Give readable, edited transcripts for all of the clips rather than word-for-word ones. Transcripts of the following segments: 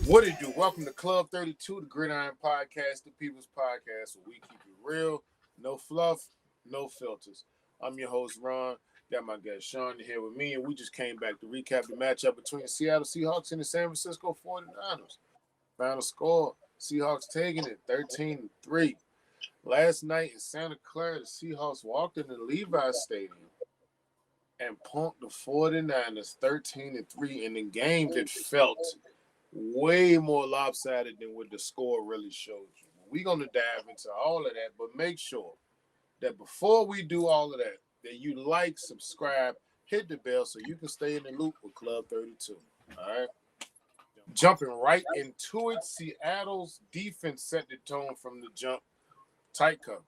What it do? Welcome to Club 32, the Gridiron Podcast, the People's Podcast, where we keep it real, no fluff, no filters. I'm your host, Ron. Got my guest, Sean, here with me, and we just came back to recap the matchup between the Seattle Seahawks and the San Francisco 49ers. Final score, Seahawks taking it 13-3. Last night in Santa Clara, the Seahawks walked into Levi Stadium and punked the 49ers 13-3 in the game that felt way more lopsided than what the score really showed you. We're going to dive into all of that, but make sure that before we do all of that, that you like, subscribe, hit the bell so you can stay in the loop with Club 32. All right? Jumping right into it, Seattle's defense set the tone from the jump. Tight coverage,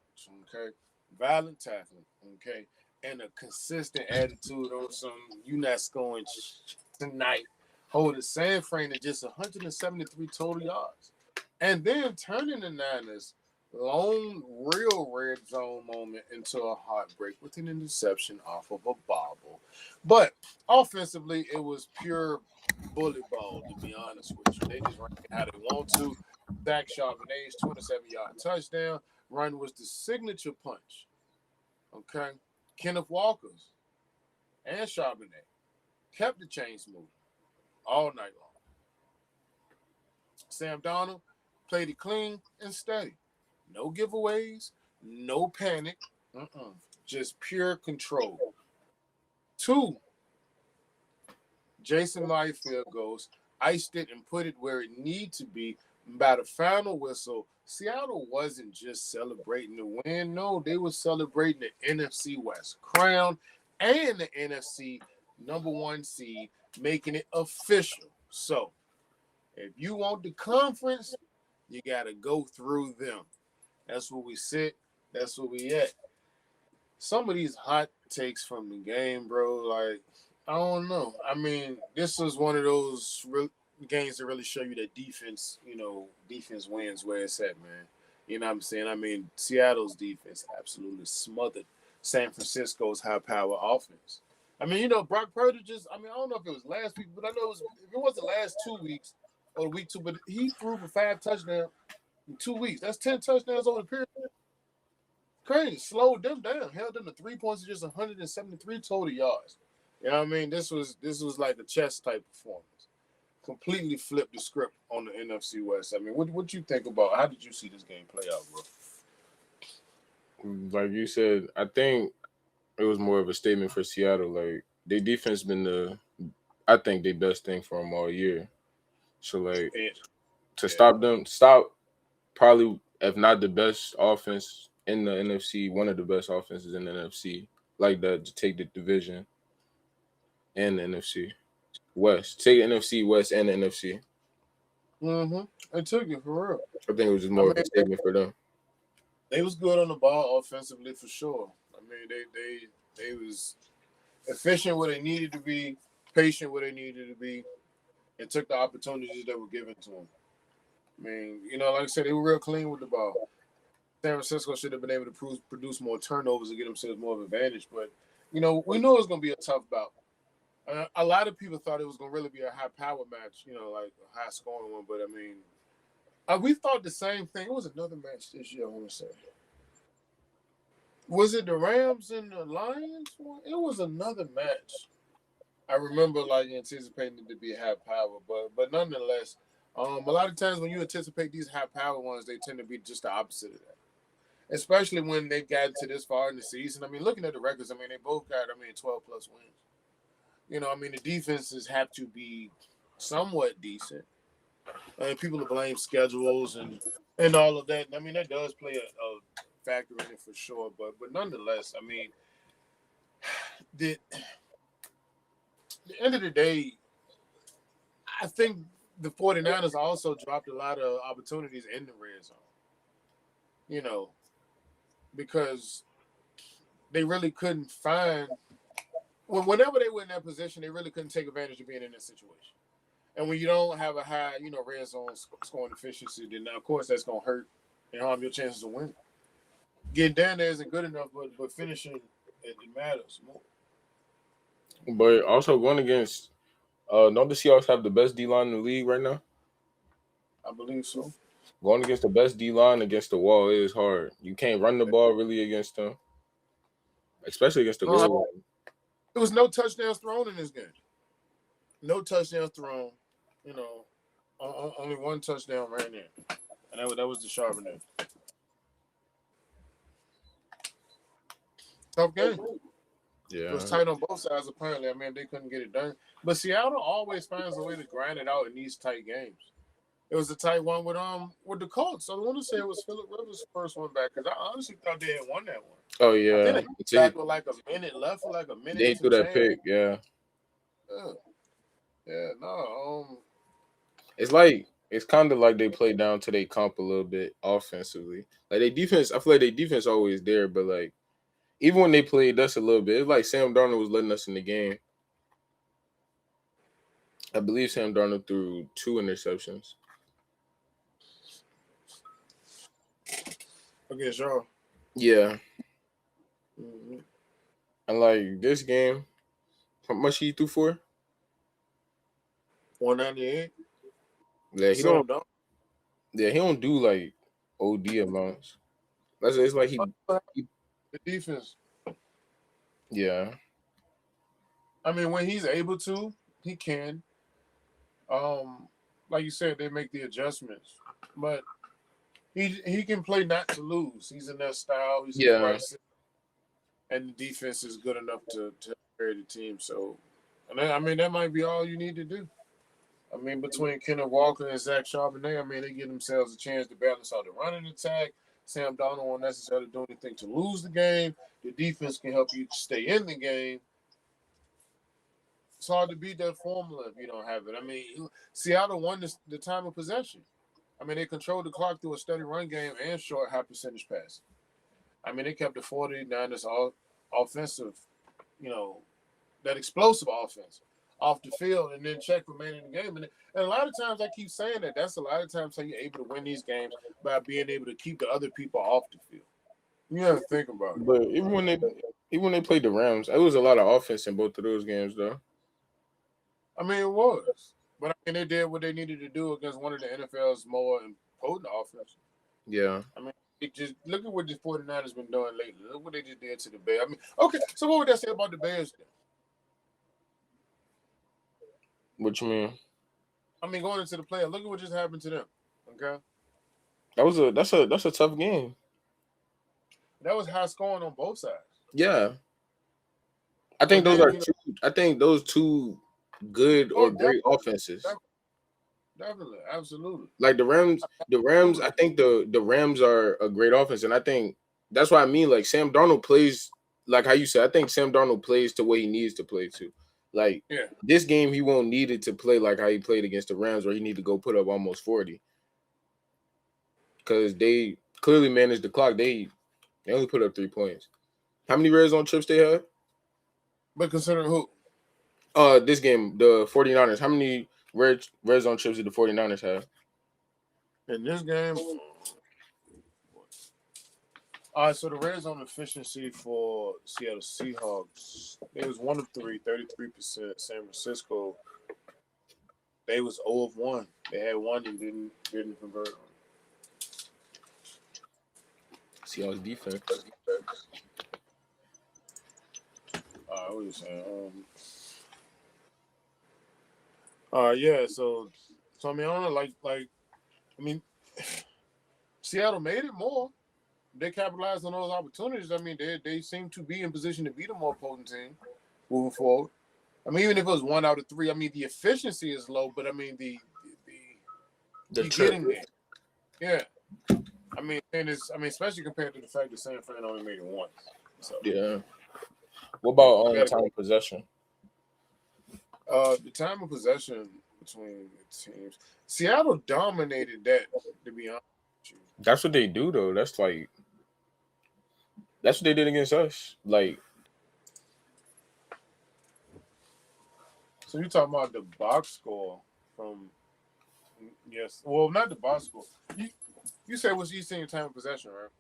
okay? Violent tackling, okay? And a consistent attitude on some, you're not scoring tonight. Holding San Fran to just 173 total yards. And then turning the Niners' lone real red zone moment into a heartbreak with an interception off of a bobble. But offensively, it was pure bullet ball, to be honest with you. They just ran how they want to. Zach Charbonnet's 27-yard touchdown run was the signature punch. Okay? Kenneth Walker's and Charbonnet kept the chains moving all night long. Sam Darnold played it clean and steady. No giveaways, no panic, just pure control. 2, Jason Light field goals, iced it and put it where it needed to be. By the final whistle, Seattle wasn't just celebrating the win. No, they were celebrating the NFC West crown and the NFC No.1 seed, making it official. So, if you want the conference, you got to go through them. That's where we sit. That's where we at. Some of these hot takes from the game, bro, like, I don't know. I mean, this is one of those games that really show you that defense, defense wins where it's at, man. You know what I'm saying? I mean, Seattle's defense absolutely smothered San Francisco's high-power offense. I mean, Brock Purdy I don't know if it was last week, but I know if it was the last 2 weeks or week 2, but he threw for 5 touchdowns in 2 weeks. That's 10 touchdowns over the period. Crazy. Slowed them down. Held them to 3 points and just 173 total yards. You know what I mean? This was like a chess type performance. Completely flipped the script on the NFC West. I mean, what you think about? How did you see this game play out, bro? Like you said, I think it was more of a statement for Seattle. Like, their defense been I think the best thing for them all year. So, like, stop probably, if not the best offense in the NFC, one of the best offenses in the NFC, like that, to take the division and the NFC West. Take the NFC West and the NFC. It took it for real. I think it was just more of a statement for them. They was good on the ball offensively for sure. I mean, they was efficient where they needed to be, patient where they needed to be, and took the opportunities that were given to them. I mean, like I said, they were real clean with the ball. San Francisco should have been able to produce more turnovers to get themselves more of an advantage. But, we know it's going to be a tough bout. A lot of people thought it was going to really be a high-power match, like a high-scoring one. But, I mean, we thought the same thing. It was another match this year, I want to say. Was it the Rams and the Lions one? It was another match. I remember, anticipating it to be high-power. But nonetheless, a lot of times when you anticipate these high-power ones, they tend to be just the opposite of that. Especially when they've gotten to this far in the season. I mean, looking at the records, they both got, 12-plus wins. The defenses have to be somewhat decent. People blame schedules and all of that. That does play a factor in it for sure. But nonetheless, the end of the day, I think the 49ers also dropped a lot of opportunities in the red zone. Because they really couldn't find – whenever they were in that position, they really couldn't take advantage of being in that situation. And when you don't have a high, red zone scoring efficiency, then of course that's going to hurt and harm your chances of winning. Getting down there isn't good enough, but finishing, it matters more. But also going against, don't the Seahawks have the best D-line in the league right now? I believe so. Going against the best D line against the wall is hard. You can't run the ball really against them, especially against the goal line. There was no touchdowns thrown in this game. No touchdowns thrown. You know, only one touchdown ran in, and that was the Charbonnet. Tough game. Yeah, it was tight on both sides. Apparently, I mean, they couldn't get it done. But Seattle always finds a way to grind it out in these tight games. It was a tight one with the Colts. I want to say it was Phillip Rivers' first one back because I honestly thought they had won that one. Oh yeah, I think they back with like a minute left for like a minute. They threw that pick. Yeah. No. It's kind of like they play down to their comp a little bit offensively. Like they defense, I feel like their defense always there, but like even when they played us a little bit, it's like Sam Darnold was letting us in the game. I believe Sam Darnold threw 2 interceptions. Against y'all. Yeah. Mm-hmm. And like this game, how much he threw for? 198. Yeah, he don't do like OD amounts. It's like he the defense. Yeah. I mean, when he's able to, he can. Like you said, they make the adjustments, but he can play not to lose. He's in that style. He's in the right system, and the defense is good enough to carry the team. So, I mean, that might be all you need to do. I mean, between Kenneth Walker and Zach Charbonnet, I mean, they give themselves a chance to balance out the running attack. Sam Darnold won't necessarily do anything to lose the game. The defense can help you stay in the game. It's hard to beat that formula if you don't have it. I mean, Seattle won the time of possession. I mean, they controlled the clock through a steady run game and short high percentage passing. I mean, they kept the 49ers all offensive, that explosive offense off the field and then check remaining in the game. And a lot of times I keep saying that's a lot of times how you're able to win these games by being able to keep the other people off the field. You have to think about it. But even when they played the Rams, it was a lot of offense in both of those games, though. I mean, it was. But I mean, they did what they needed to do against one of the NFL's more potent offense. Yeah. I mean, look at what the 49ers been doing lately. Look what they just did to the Bears. I mean, okay, so what would that say about the Bears then? What you mean? I mean, going into the playoffs, look at what just happened to them. Okay, that's a tough game. That was high scoring on both sides. Yeah, I think those two good or great offenses. Definitely, absolutely. Like the Rams. I think the Rams are a great offense, and I think that's what I mean. Like Sam Darnold plays like how you said. I think Sam Darnold plays to what he needs to play to. Like this game, he won't need it to play like how he played against the Rams, where he need to go put up almost 40. Because they clearly managed the clock. They only put up 3 points. How many red zone trips they had? But considering who? This game, the 49ers. How many red zone trips did the 49ers have? In this game? All right, so the red zone efficiency for Seattle Seahawks, it was 1 of 3, 33%. San Francisco, they was 0 of 1. They had one and didn't convert on. Seahawks defense. What are you saying? Yeah. So I mean, I don't know. I mean, Seattle made it more. They capitalized on those opportunities. I mean, they seem to be in position to be the more potent team moving forward. I mean, even if it was 1 out of 3, I mean, the efficiency is low, but I mean, the getting there. Yeah. I mean, especially compared to the fact that San Fran only made it once. So. Yeah. What about time of possession? The time of possession between the teams, Seattle dominated that. To be honest with you, that's what they do, though. That's what they did against us. Like, so you're talking about the box score from? Yes. Well, not the box score. You said was you saying time of possession, right?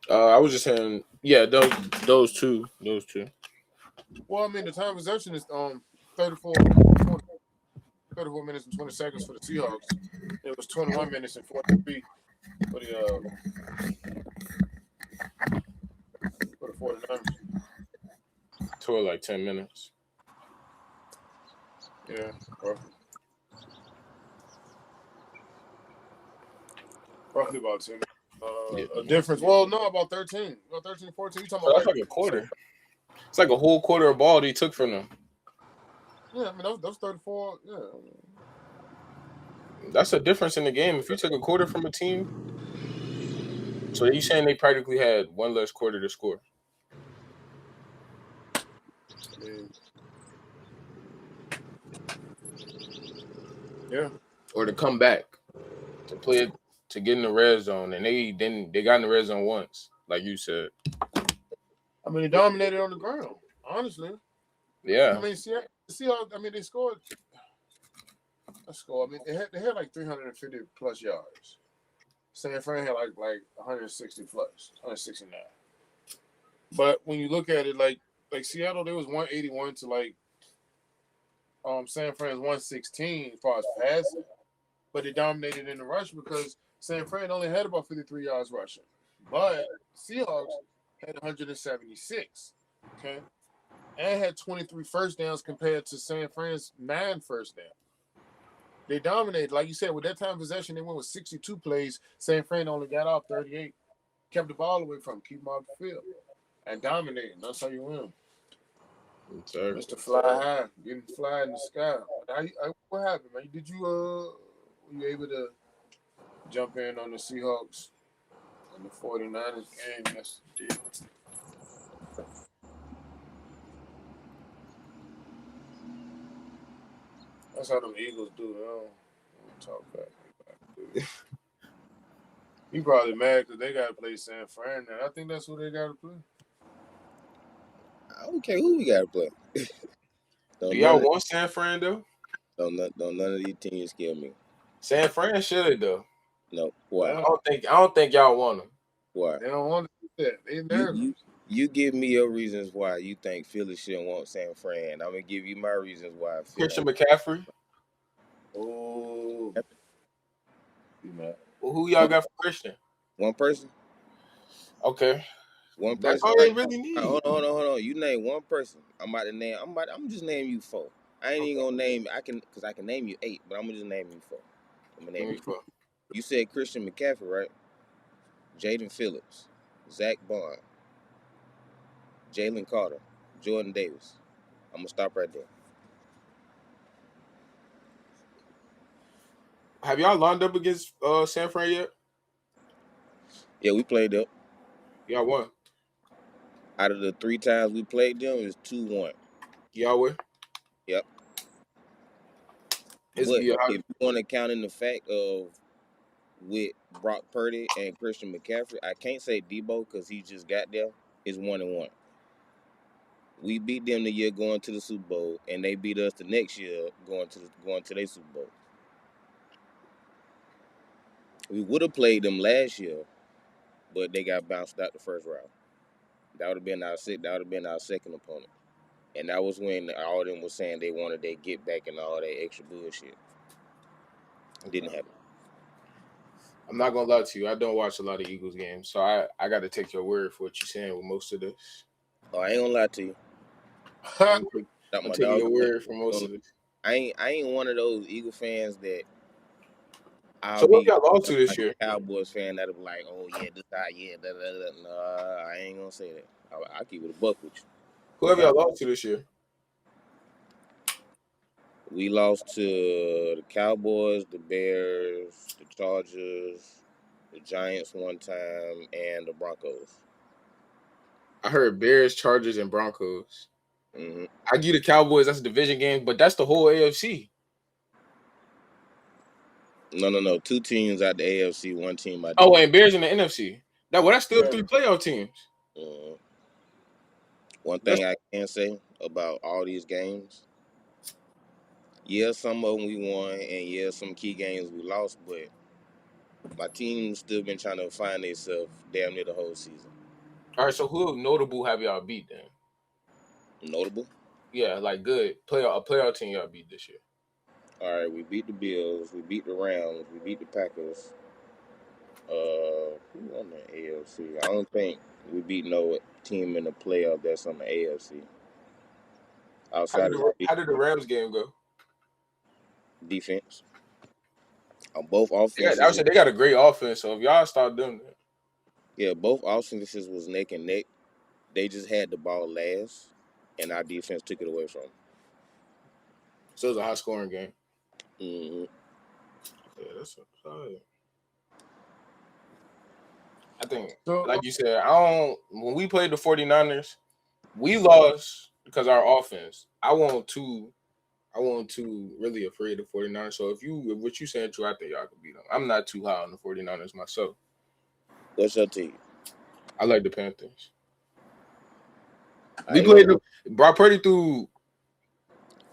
I was just saying, yeah, those two. Well, I mean, the time of possession is 34 34 minutes and 20 seconds for the Seahawks. It was 21 minutes and 43 for the 49ers. Took like 10 minutes. Yeah, roughly about 10 minutes. A difference. Well, no, about 13. About 13, 14. You talking So about that's like a quarter. It's like a whole quarter of ball they took from them. Yeah, I mean, those 34, yeah. That's a difference in the game. If you took a quarter from a team, so you saying they practically had one less quarter to score? I mean, yeah. Or to come back, to play it, to get in the red zone, and they got in the red zone once, like you said. I mean, they dominated on the ground, honestly. Yeah. I mean, Seahawks, I mean, they scored. I mean, they had like 350 plus yards. San Fran had like 160 plus, 169. But when you look at it, like Seattle, there was 181 to like San Fran's 116 as far as passing. But they dominated in the rush because San Fran only had about 53 yards rushing. But Seahawks had 176. Okay. And had 23 first downs compared to San Fran's 9 first downs. They dominated. Like you said, with that time of possession, they went with 62 plays. San Fran only got off 38. Kept the ball away from them, keep them off the field. And dominating. That's how you win. Exactly. Mr. Fly High. Getting fly in the sky. What happened, man? Were you able to jump in on the Seahawks and the 49ers game? Yes, you did. That's how them Eagles do. They don't talk back. He probably mad because they got to play San Fran now. I think that's who they got to play. I don't care who we got to play. Do y'all want San Fran, though? Don't none of these teams scare me. San Fran should, though. No. Why? I don't think y'all want them. Why? They don't want to do that. They nervous. You give me your reasons why you think Philly shouldn't want San Fran. I'm going to give you my reasons why. Christian McCaffrey. Oh. Well, who y'all got for Christian? One person. Okay. One person. That's all they really need. Hold on. You name one person. I'm just name you 4. I ain't even gonna name. Because I can name you 8, but I'm gonna just name you 4. I'm gonna name you 4. You said Christian McCaffrey, right? Jaden Phillips, Zach Bond, Jalen Carter, Jordan Davis. I'm gonna stop right there. Have y'all lined up against San Fran yet? Yeah, we played them. Y'all won. Out of the 3 times we played them, it's 2-1. Y'all win? Yep. But if you want to count in the fact of with Brock Purdy and Christian McCaffrey, I can't say Debo because he just got there. It's 1-1. We beat them the year going to the Super Bowl, and they beat us the next year going to their Super Bowl. We would have played them last year, but they got bounced out the first round. That would have been our second opponent, and that was when all of them was saying they wanted their get back and all that extra bullshit. It didn't happen. I'm not gonna lie to you. I don't watch a lot of Eagles games, so I got to take your word for what you're saying with most of this. Oh, I ain't gonna lie to you. I'm taking your word for most of this. I ain't one of those Eagle fans that. So what y'all lost to this year? Cowboys fan that'll be like, oh yeah, this guy, yeah, Nah, I ain't gonna say that. I'll keep it a buck with you. Who have y'all lost to this year? We lost to the Cowboys, the Bears, the Chargers, the Giants one time, and the Broncos. I heard Bears, Chargers, and Broncos. Mm-hmm. I give the Cowboys, that's a division game, but that's the whole AFC. No. 2 teams out the AFC, 1 team out the AFC. And Bears in the NFC. That's still 3 playoff teams. Mm-hmm. One thing I can say about all these games, yeah, some of them we won, and yeah, some key games we lost, but my team's still been trying to find themselves damn near the whole season. All right, so who notable have y'all beat then? Notable? Yeah, like good. A playoff team y'all beat this year. All right, we beat the Bills, we beat the Rams, we beat the Packers. Who won the AFC? I don't think we beat no team in the playoff that's on the AFC outside of the How did the Rams game go? defense. On both I offenses, would say they got a great offense. So if y'all start doing that, yeah, both offenses was neck and neck. They just had the ball last, and our defense took it away from them. so it was a high scoring game. Mm-hmm. Yeah, that's solid. I think, So, like you said, when we played the 49ers, we lost because our offense. I wasn't too really afraid of 49ers. So if what you saying true, I think y'all could beat them. I'm not too high on the 49ers myself. What's your team? I like the Panthers. We played Brock Purdy threw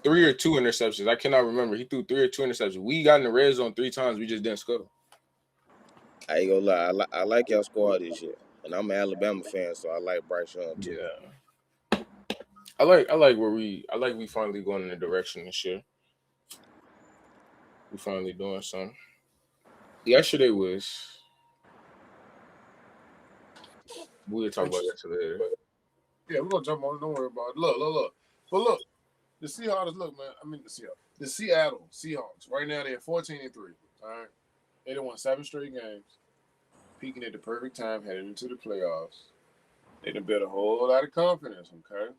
3 or 2 interceptions. I cannot remember. He threw 3 or 2 interceptions. We got in the red zone 3 times. We just didn't score. I ain't gonna lie. I like your squad this year, and I'm an Alabama fan, so I like Bryce Young too. Yeah. I like we finally going in the direction this year. We finally doing something. Yesterday was we'll talk about yesterday. Yeah, we're gonna jump on it. Don't worry about it. Look. But look, the Seahawks, the Seattle Seahawks, right now they're 14-3. All right. They done won 7 straight games, peaking at the perfect time heading into the playoffs. They done built a whole lot of confidence, okay?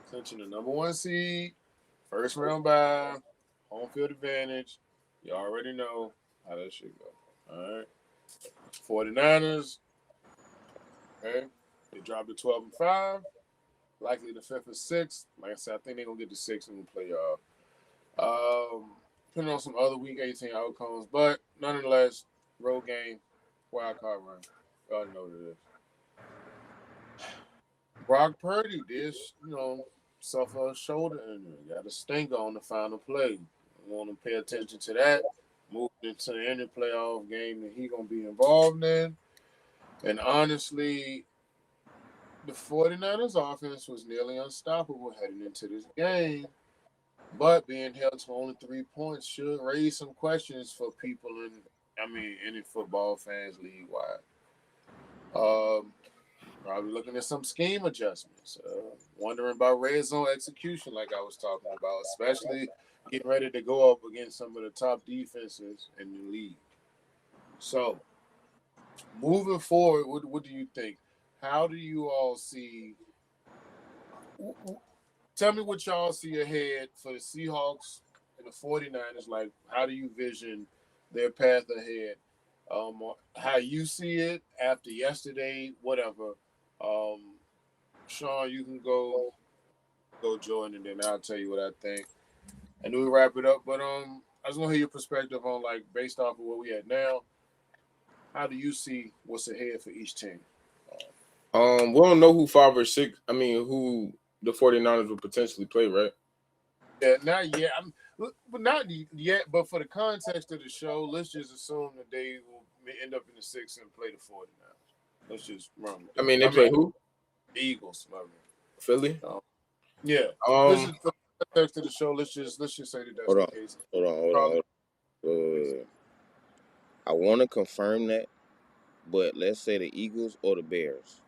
Clinching the number 1 seed, first round bye, home field advantage. You already know how that shit go. All right. 49ers, okay? They dropped to 12-5. Likely the 5th or 6th. Like I said, I think they're going to get the 6th in the playoff. Depending on some other Week 18 outcomes. But nonetheless, road game, wild card run. You already know what it is. Brock Purdy did, suffer a shoulder injury. Got a stinker on the final play. You want to pay attention to that. Moving into any playoff game that he's going to be involved in. And honestly, the 49ers offense was nearly unstoppable heading into this game. But being held to only 3 points should raise some questions for people any football fans league-wide. Probably looking at some scheme adjustments. Wondering about red zone execution like I was talking about, especially getting ready to go up against some of the top defenses in the league. So, moving forward, what do you think? How do you all see – tell me what y'all see ahead for the Seahawks and the 49ers. Like, how do you vision their path ahead? How you see it after yesterday, whatever. Sean, you can go Jordan, and then I'll tell you what I think. And then we wrap it up. But I just want to hear your perspective on, like, based off of where we at now, how do you see what's ahead for each team? We don't know who 5 or 6. I mean, who the 49ers will potentially play, right? Yeah, not yet. But not yet. But for the context of the show, let's just assume that they will end up in the 6 and play the 49ers. Let's just run with that. I mean, they play who? The Eagles. Philly. Yeah. This is the context of the show. Let's just say that that's the case. Hold on. I want to confirm that, but let's say the Eagles or the Bears.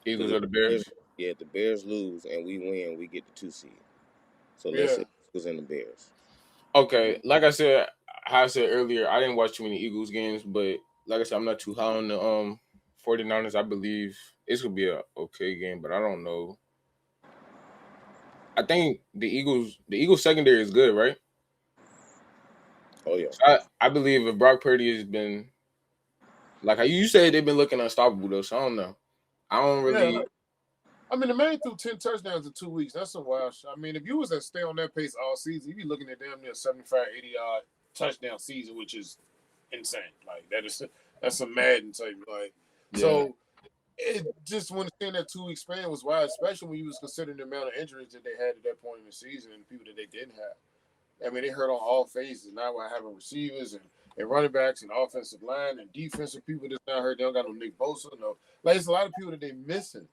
Eagles or the Bears? Yeah, if the Bears lose and we win, we get the 2 seed. So let's say Eagles and the Bears. Okay, like I said, how I said earlier, I didn't watch too many Eagles games, but like I said, I'm not too high on the 49ers. I believe it's gonna be a okay game, but I don't know. I think the Eagles secondary is good, right? Oh yeah. So I believe if Brock Purdy has been like how you said they've been looking unstoppable though, so I don't know. I don't really. Yeah. I mean, the man threw 10 touchdowns in 2 weeks. That's a wild shot. I mean, if you was to stay on that pace all season, you'd be looking at damn near 75, 80-yard touchdown season, which is insane. Like, that's a Madden type. Like, yeah. So it just when seeing that 2 week span was wild, especially when you was considering the amount of injuries that they had at that point in the season and the people that they didn't have. I mean, they hurt on all phases. Now we're having receivers and running backs and offensive line and defensive people that's not hurt. They don't got no Nick Bosa. No, like it's a lot of people that they missing.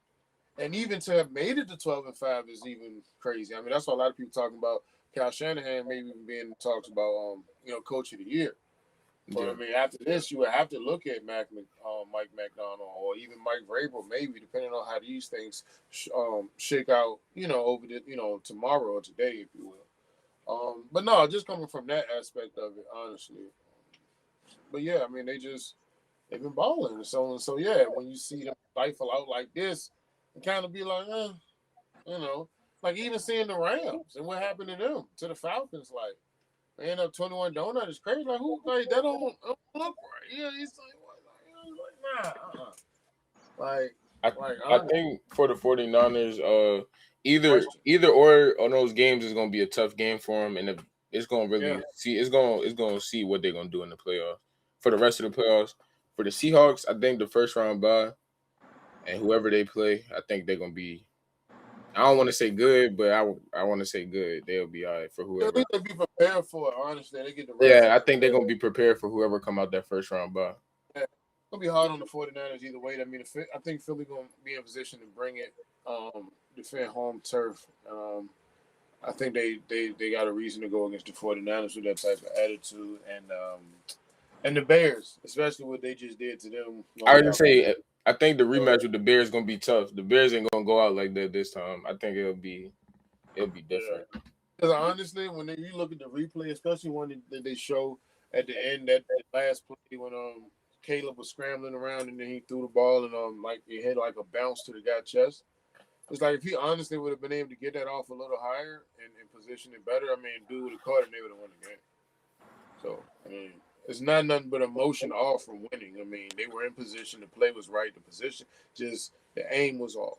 And even to have made it to 12-5 is even crazy. I mean, that's what a lot of people talking about Kyle Shanahan maybe even being talked about, coach of the year. But Yeah. I mean, after this, you would have to look at Mike McDonald or even Mike Vrabel, maybe depending on how these things shake out. Over tomorrow or today, if you will. But no, just coming from that aspect of it, honestly. But yeah, I mean, they've been balling, so yeah. When you see them stifle out like this, it kind of be like, you know, like even seeing the Rams and what happened to them to the Falcons, like. They end up 21 donut is crazy. Like who like that don't look right. Yeah, he's like what? Like nah. Like I like I honest think for the 49ers, either question. either or on those games is gonna be a tough game for them, and if it's gonna Yeah. really see it's gonna see what they're gonna do in the playoffs. For the rest of the playoffs, for the Seahawks, I think the first round bye and whoever they play, I think they're gonna be. I don't want to say good, but I want to say good. They'll be all right for At whoever. least they be prepared for it, honestly. They get the rest Yeah, of I it. think they're gonna be prepared for whoever come out that first round bye. Yeah. It's gonna be hard on the 49ers either way. I mean, I think Philly gonna be in position to bring it, defend home turf. I think they got a reason to go against the 49ers with that type of attitude and the Bears, especially what they just did to them. No I was just doubt. say I think the rematch with the Bears is gonna be tough. The Bears ain't gonna go out like that this time. I think it'll be Yeah. different. Because honestly, when you look at the replay, especially when they show at the end that the last play when Caleb was scrambling around and then he threw the ball and like it hit like a bounce to the guy's chest. It's like if he honestly would have been able to get that off a little higher and position it better, I mean, dude would have caught it and they would have won the game. So I mean, it's not nothing but emotion off from winning. I mean, they were in position, the play was right, the position, just the aim was off.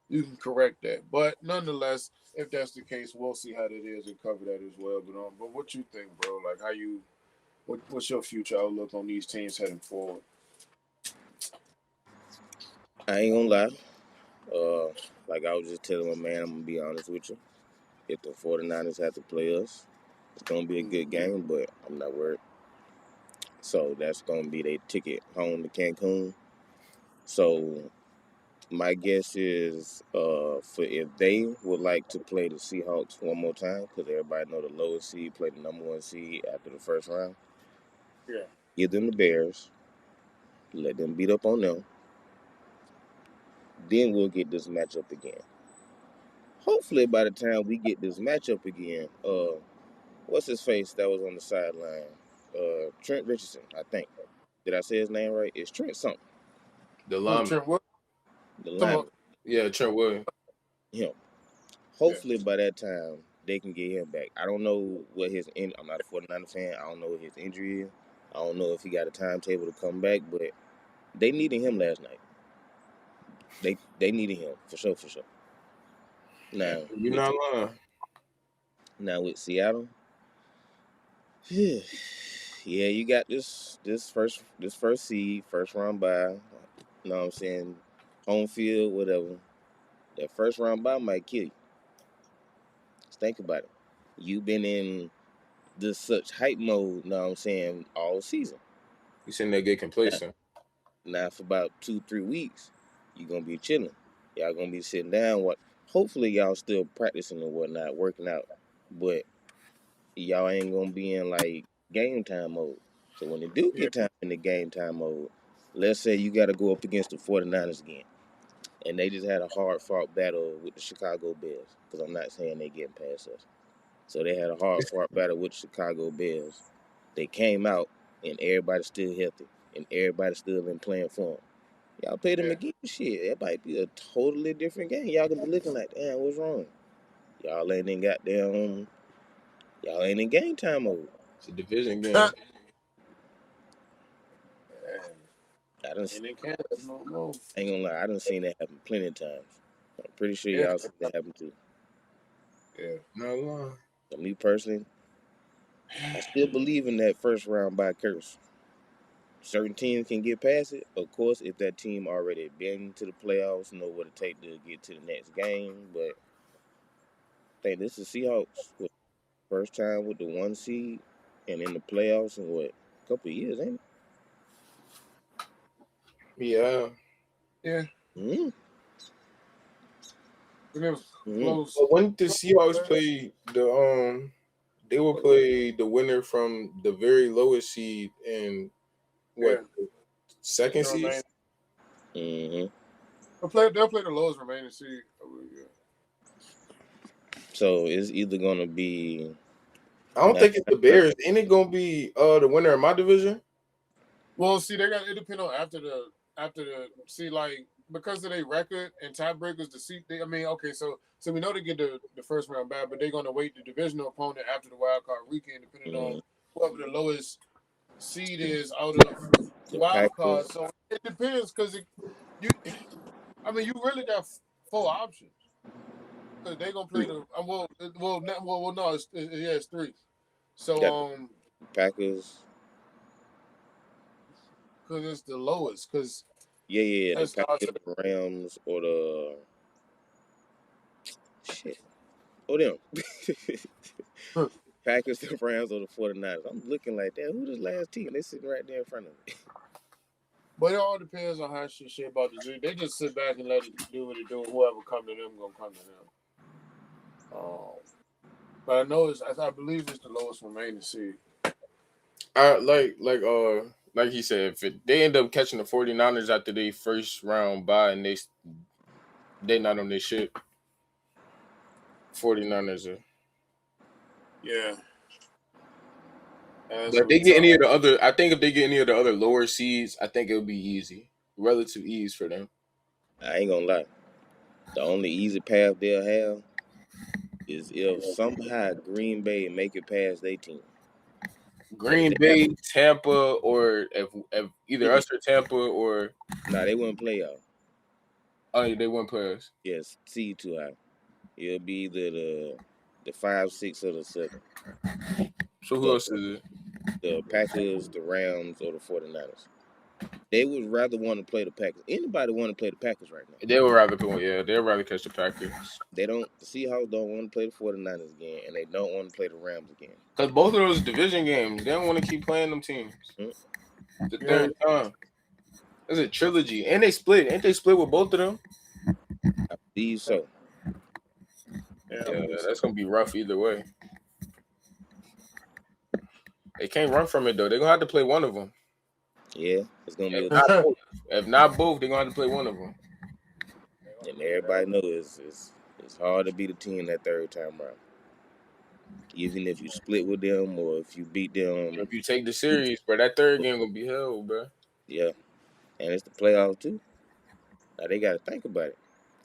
You can correct that. But nonetheless, if that's the case, we'll see how that is and cover that as well. But what you think, bro? Like what's your future outlook on these teams heading forward? I ain't gonna lie. Like I was just telling my man, I'm gonna be honest with you. If the 49ers have to play us, it's gonna be a good game, but I'm not worried. So that's gonna be their ticket home to Cancun. So my guess is, for if they would like to play the Seahawks one more time, because everybody know the lowest seed play the number 1 seed after the first round. Yeah. Give them the Bears, let them beat up on them. Then we'll get this matchup again. Hopefully, by the time we get this matchup again, what's his face that was on the sideline? Trent Richardson, I think. Did I say his name right? It's Trent something. The Oh, lineman, Trent, what? The Come on. lineman. yeah, Trent Williams. Him. Yeah. Hopefully, by that time, they can get him back. I don't know what I'm not a 49er fan. I don't know what his injury is. I don't know if he got a timetable to come back, but they needed him last night. They needed him for sure, for sure. Yeah. Now You're not lying. with Seattle, yeah, you got this first seed, first round bye. You know what I'm saying? Home field, whatever. That first round bye might kill you. Just think about it. You've been in this such hype mode, you know what I'm saying, all season. You sitting there get complacent. Now for about 2-3 weeks, you're gonna be chilling. Y'all gonna be sitting down. Hopefully y'all still practicing and whatnot, working out. But y'all ain't gonna be in like game time mode. So when they do Yeah. get time in the game time mode, let's say you gotta go up against the 49ers again. And they just had a hard fought battle with the Chicago Bears. Because I'm not saying they getting past us. So they had a hard fought battle with the Chicago Bears. They came out and everybody's still healthy. And everybody's still been playing for them. Y'all play them Yeah. again, shit. It might be a totally different game. Y'all gonna be looking like, damn, what's wrong? Y'all ain't in game time mode. It's a division game. I done, And in Canada, no. ain't gonna lie, I done seen that happen plenty of times. I'm pretty sure Yeah. y'all seen that happen too. Yeah. Not lying. So me personally, I still believe in that first round by curse. Certain teams can get past it, of course, if that team already been to the playoffs, know what it take to get to the next game. But I think this is Seahawks with first time with the 1 seed and in the playoffs in what, a couple of years, ain't Yeah. Yeah. it? Mm-hmm. And it was close. But when the Seahawks play they will play the winner from the very lowest seed and what second seed. Mm-hmm. They'll play the lowest remaining seed. Yeah. So it's either gonna be. I don't think it's the Bears. Ain't it gonna be the winner of my division? Well, see, it depend on after the like because of their record and tiebreakers. So we know they get the first round back, but they're gonna wait the divisional opponent after the wild card weekend, depending on whoever the lowest seed is out of the wild card. So it depends because you really got 4 options. Cause they gonna play the it's 3. So Packers. Cause it's the lowest. Cause the Packers, the Rams, or the shit, or them. Packers, the Rams, or the 49ers. I'm looking like that. Who this last team? They sitting right there in front of me. But it all depends on how shit about the G. They just sit back and let it do what it do. Whoever come to them gonna come to them. But I know I believe it's the lowest remaining seed. Like he said, if they end up catching the 49ers after their first round bye and they not on their shit, 49ers are. Yeah. But if they get any of the other, I think if they get any of the other lower seeds, I think it'll be easy, relative ease for them. I ain't gonna lie. The only easy path they'll have is if somehow Green Bay make it past their team. Green Bay, Tampa, or if either us or Tampa or they wouldn't play y'all. Oh, they wouldn't play us. Yes, seed too high. It'll be either the 5, 6, or the 7. So who else is it? The Packers, the Rams, or the 49ers. They would rather want to play the Packers. Anybody want to play the Packers right now? They would rather they'd rather catch the Packers. They don't. The Seahawks don't want to play the 49ers again, and they don't want to play the Rams again. Because both of those division games, they don't want to keep playing them teams. The third time. It's a trilogy. And they split. Ain't they split with both of them? I believe so. Yeah, that's going to be rough either way. They can't run from it, though. They're going to have to play one of them. Yeah, it's going to be if not both, they're going to have to play one of them. And everybody knows it's hard to beat a team that third time around. Even if you split with them or if you beat them. If you take the series, bro, that third game going to be hell, bro. Yeah, and it's the playoffs, too. Now, they got to think about it.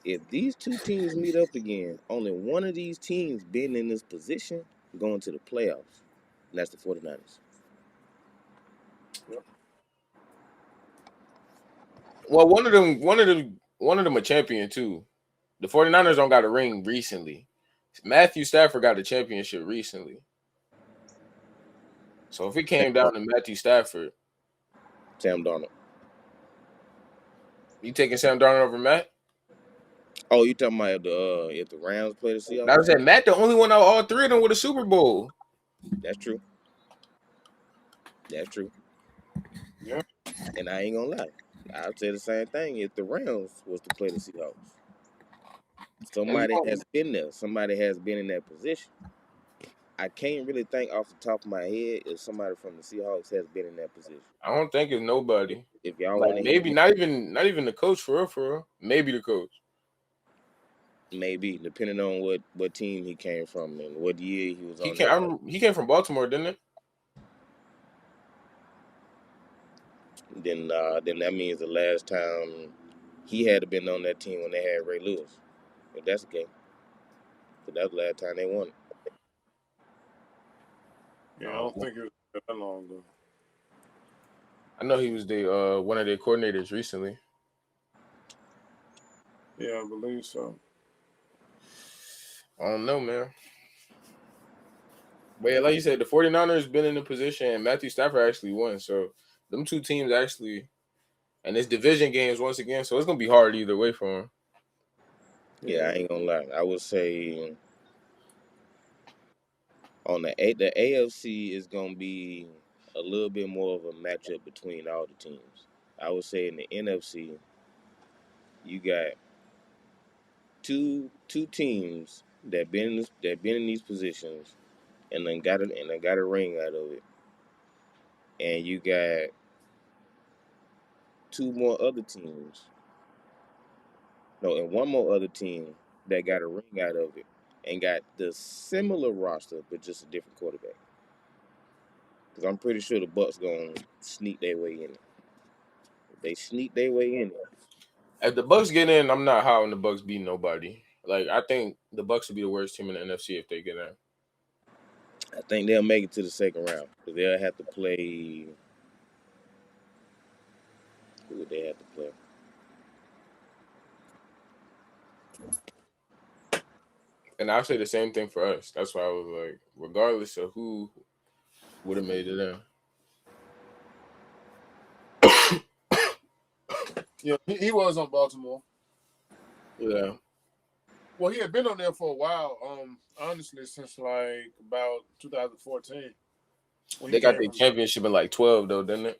If these two teams meet up again, only one of these teams being in this position going to the playoffs, and that's the 49ers. Yep. Well, one of them a champion too. The 49ers don't got a ring recently. Matthew Stafford got a championship recently. So if it came down to Matthew Stafford, Sam Darnold. You taking Sam Darnold over Matt? Oh, you talking about if the Rams play the Seahawks? I said Matt, the only one out of all 3 of them with a Super Bowl. That's true. That's true. Yeah. And I ain't gonna lie. I'd say the same thing if the Rams was to play the Seahawks. Somebody has been there. Somebody has been in that position. I can't really think off the top of my head if somebody from the Seahawks has been in that position. I don't think it's nobody. If y'all want to maybe not even the coach for real. Maybe the coach. Maybe, depending on what team he came from and what year he was on. He came from Baltimore, didn't it? Then that means the last time he had to been on that team when they had Ray Lewis. If that's the case. So that's the last time they won it. Yeah, I don't think it was that long ago. I know he was one of their coordinators recently. Yeah, I believe so. I don't know, man. But yeah, like you said, the 49ers been in the position and Matthew Stafford actually won. So them two teams actually, and it's division games once again. So it's going to be hard either way for them. Yeah, I ain't going to lie. I would say on the AFC is going to be a little bit more of a matchup between all the teams. I would say in the NFC, you got two teams that been in these positions and then got a ring out of it, and you got two more other teams. No, and one more other team that got a ring out of it and got the similar roster but just a different quarterback. Because I'm pretty sure the Bucks gonna sneak their way in it. If they sneak their way in it. If the Bucks get in, I'm not high on the Bucks beating nobody. Like, I think the Bucks will be the worst team in the NFC if they get in. I think they'll make it to the second round. Because they'll have to play. Who would they have to play? And I'll say the same thing for us. That's why I was like, regardless of who would have made it in. Yeah, he was on Baltimore. Yeah. Well, he had been on there for a while. Honestly, since like about 2014. They got the championship in like 12 though, didn't it?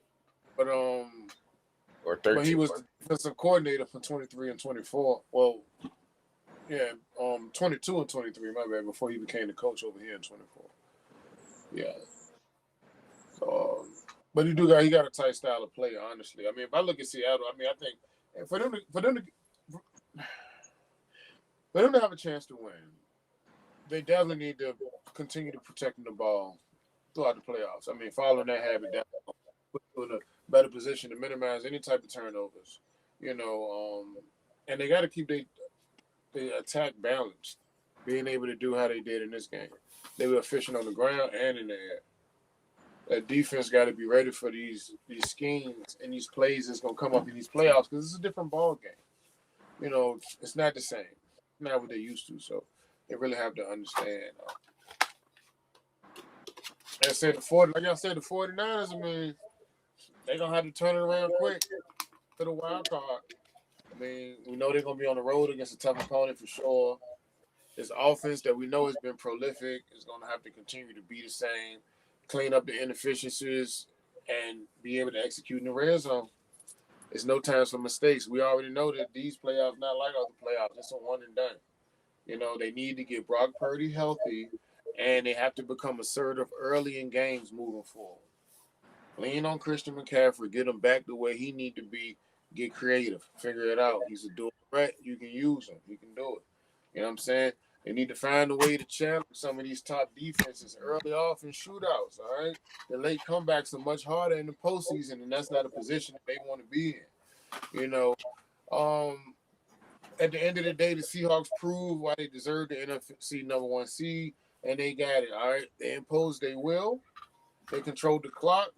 But or 13. But he was the defensive coordinator for 23 and 24. Well, yeah, 22 and 23. My bad. Before he became the coach over here in 24. Yeah. So, but he got a tight style of play. Honestly, I mean, if I look at Seattle, I mean, I think for them to have a chance to win, they definitely need to continue to protect the ball throughout the playoffs. I mean, following that habit, that put you in a better position to minimize any type of turnovers. You know, and they got to keep their attack balanced, being able to do how they did in this game. They were efficient on the ground and in the air. That defense got to be ready for these schemes and these plays that's going to come up in these playoffs because it's a different ball game. You know, it's not the same. Not what they used to, so they really have to understand. Like I said, the 49ers, I mean, they're going to have to turn it around quick to the wild card. I mean, we know they're going to be on the road against a tough opponent for sure. This offense that we know has been prolific is going to have to continue to be the same, clean up the inefficiencies, and be able to execute in the red zone. It's no time for mistakes. We already know that these playoffs not like other playoffs. It's a one and done. You know, they need to get Brock Purdy healthy, and they have to become assertive early in games moving forward. Lean on Christian McCaffrey. Get him back the way he need to be. Get creative. Figure it out. He's a dual threat. You can use him. You can do it. You know what I'm saying? They need to find a way to challenge some of these top defenses early off in shootouts, all right? The late comebacks are much harder in the postseason, and that's not a position that they want to be in. You know, at the end of the day, the Seahawks proved why they deserve the NFC No.1 seed, and they got it, all right? They imposed their will. They controlled the clock,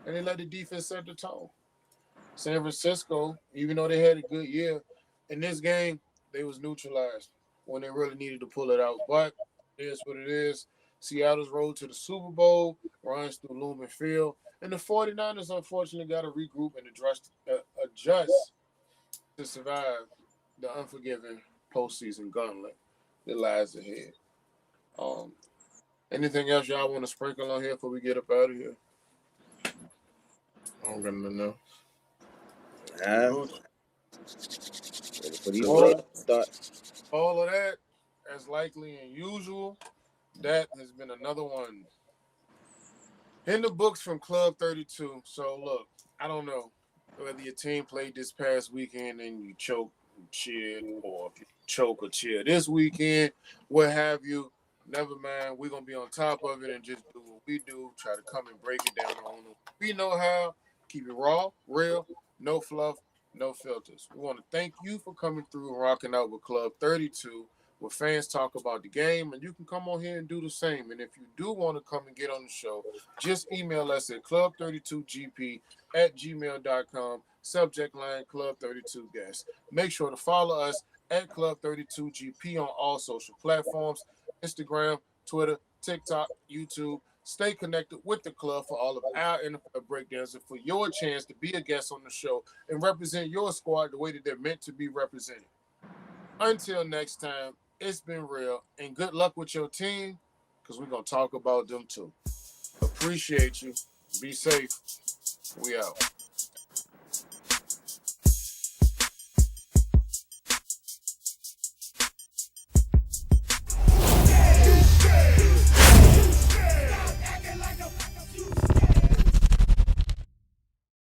and they let the defense set the tone. San Francisco, even though they had a good year, in this game, they was neutralized when they really needed to pull it out. But it is what it is. Seattle's road to the Super Bowl runs through Lumen Field. And the 49ers, unfortunately, got to regroup and adjust to survive the unforgiving postseason gauntlet that lies ahead. Anything else y'all want to sprinkle on here before we get up out of here? I don't got nothing else. All of that, as likely and usual, that has been another one in the books from Club 32. So, look, I don't know whether your team played this past weekend and you choke and cheered, or if you choke or cheer this weekend, what have you. Never mind. We're going to be on top of it and just do what we do, try to come and break it down on it. We know how. Keep it raw, real, no fluff, no filters. We want to thank you for coming through and rocking out with Club 32, where fans talk about the game, and you can come on here and do the same. And if you do want to come and get on the show, just email us at club32gp@gmail.com, subject line Club 32 Guest. Make sure to follow us at Club 32GP on all social platforms, Instagram, Twitter, TikTok, YouTube. Stay connected with the club for all of our NFL breakdowns and for your chance to be a guest on the show and represent your squad the way that they're meant to be represented. Until next time, it's been real, and good luck with your team, because we're going to talk about them too. Appreciate you. Be safe. We out.